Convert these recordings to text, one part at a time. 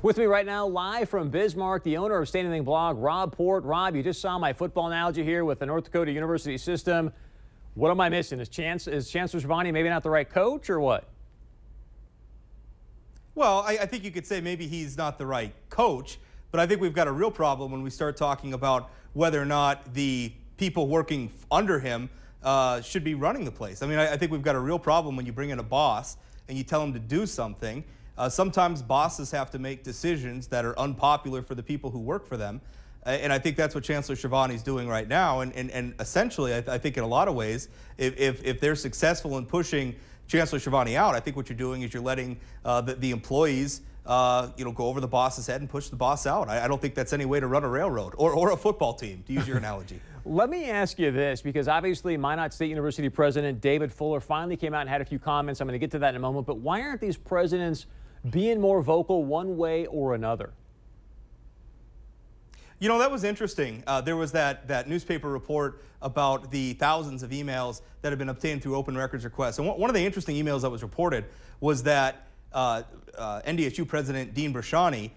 With me right now, live from Bismarck, the owner of State Anything blog, Rob Port. Rob, you just saw my football analogy here with the North Dakota University system. What am I missing? Is Chancellor Schiavone maybe not the right coach, or what? Well, I think you could say maybe he's not the right coach, but I think we've got a real problem when we start talking about whether or not the people working under him should be running the place. I mean, I think we've got a real problem when you bring in a boss and you tell him to do something. Sometimes bosses have to make decisions that are unpopular for the people who work for them. And I think that's what Chancellor Schiavone is doing right now. And essentially, I think in a lot of ways, if they're successful in pushing Chancellor Schiavone out, I think what you're doing is you're letting the employees go over the boss's head and push the boss out. I don't think that's any way to run a railroad or a football team, to use your analogy. Let me ask you this, because obviously Minot State University President David Fuller finally came out and had a few comments. I'm going to get to that in a moment. But why aren't these presidents being more vocal one way or another? You know, that was interesting. There was that newspaper report about the thousands of emails that have been obtained through open records requests. And one of the interesting emails that was reported was that NDSU President Dean Brashani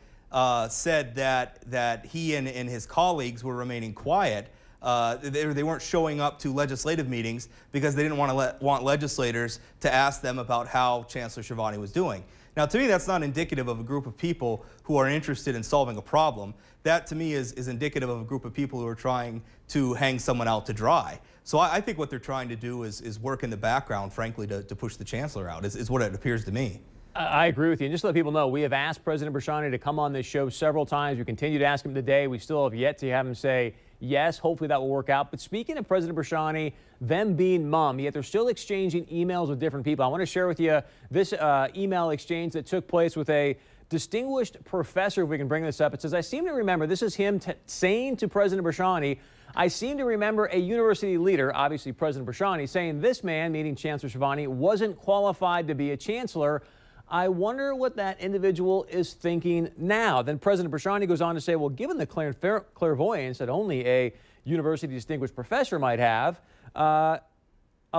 said that he and his colleagues were remaining quiet. They weren't showing up to legislative meetings because they didn't want legislators to ask them about how Chancellor Schiavone was doing. Now, to me, that's not indicative of a group of people who are interested in solving a problem. That, to me, is indicative of a group of people who are trying to hang someone out to dry. So I think what they're trying to do is work in the background, frankly, to push the chancellor out, is what it appears to me. I agree with you. And just to let people know, we have asked President Brashani to come on this show several times. We continue to ask him today. We still have yet to have him say yes. Hopefully that will work out. But speaking of President Brashani, them being mum, yet they're still exchanging emails with different people. I want to share with you this email exchange that took place with a distinguished professor, if we can bring this up. It says, I seem to remember, this is him saying to President Brashani, I seem to remember a university leader, obviously President Brashani, saying this man, meaning Chancellor Schiavone, wasn't qualified to be a chancellor. I wonder what that individual is thinking now. Then President Brashani goes on to say, well, given the clairvoyance that only a university distinguished professor might have, I'll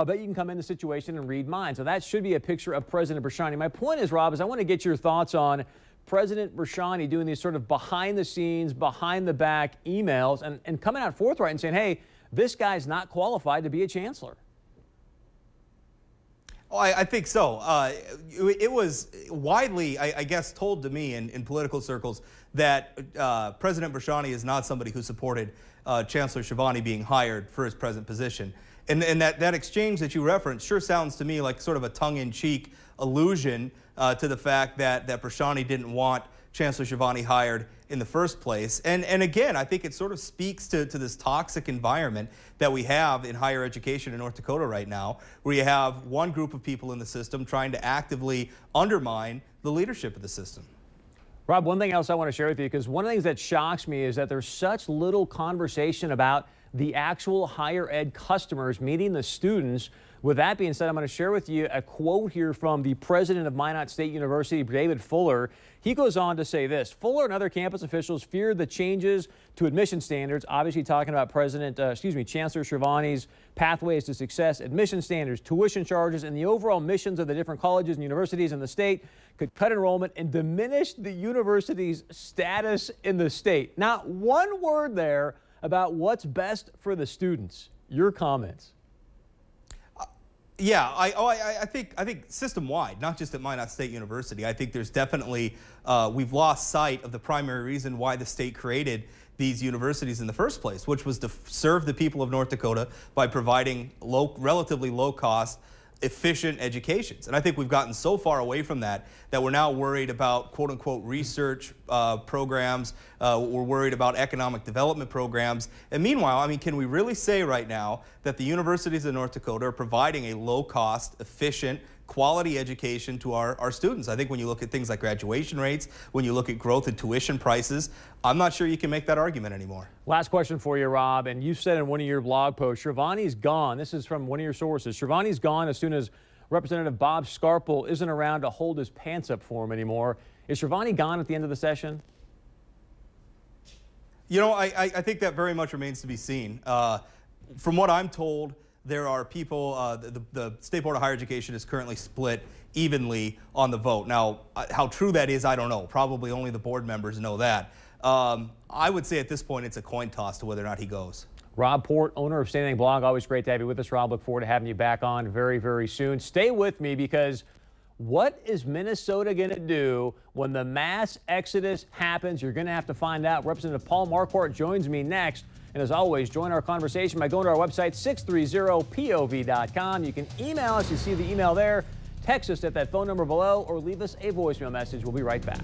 bet you can come in the situation and read minds. So that should be a picture of President Brashani. My point is, Rob, is I want to get your thoughts on President Brashani doing these sort of behind the scenes, behind the back emails and coming out forthright and saying, hey, this guy's not qualified to be a chancellor. Oh, I think so. It was widely, I guess, told to me in political circles that President Brashani is not somebody who supported Chancellor Schiavone being hired for his present position. And that exchange that you referenced sure sounds to me like sort of a tongue-in-cheek allusion to the fact that Brashani didn't want Chancellor Schiavone hired in the first place. And again, I think it sort of speaks to this toxic environment that we have in higher education in North Dakota right now, where you have one group of people in the system trying to actively undermine the leadership of the system. Rob, one thing else I want to share with you, because one of the things that shocks me is that there's such little conversation about the actual higher ed customers meeting the students. With that being said, I'm going to share with you a quote here from the president of Minot State University, David Fuller. He goes on to say this: Fuller and other campus officials feared the changes to admission standards, obviously talking about Chancellor Schiavone's pathways to success, admission standards, tuition charges, and the overall missions of the different colleges and universities in the state could cut enrollment and diminish the university's status in the state. Not one word there about what's best for the students. Your comments? Yeah, I think system-wide, not just at Minot State University. I think there's definitely, we've lost sight of the primary reason why the state created these universities in the first place, which was to serve the people of North Dakota by providing relatively low-cost, efficient educations. And I think we've gotten so far away from that we're now worried about quote-unquote research programs. We're worried about economic development programs. And meanwhile, I mean, can we really say right now that the universities in North Dakota are providing a low-cost, efficient, quality education to our students? I think when you look at things like graduation rates, when you look at growth in tuition prices, I'm not sure you can make that argument anymore. Last question for you, Rob, and you said in one of your blog posts, Schiavone's gone. This is from one of your sources. Schiavone's gone as soon as Representative Bob Scarpel isn't around to hold his pants up for him anymore. Is Schiavone gone at the end of the session? You know, I think that very much remains to be seen. From what I'm told, there are people, the State Board of Higher Education is currently split evenly on the vote. Now, how true that is, I don't know. Probably only the board members know that. I would say at this point it's a coin toss to whether or not he goes. Rob Port, owner of St. Anything Blog, always great to have you with us, Rob. Look forward to having you back on very, very soon. Stay with me, because what is Minnesota going to do when the mass exodus happens? You're going to have to find out. Representative Paul Marquardt joins me next. And as always, join our conversation by going to our website, 630pov.com. You can email us. You see the email there. Text us at that phone number below, or leave us a voicemail message. We'll be right back.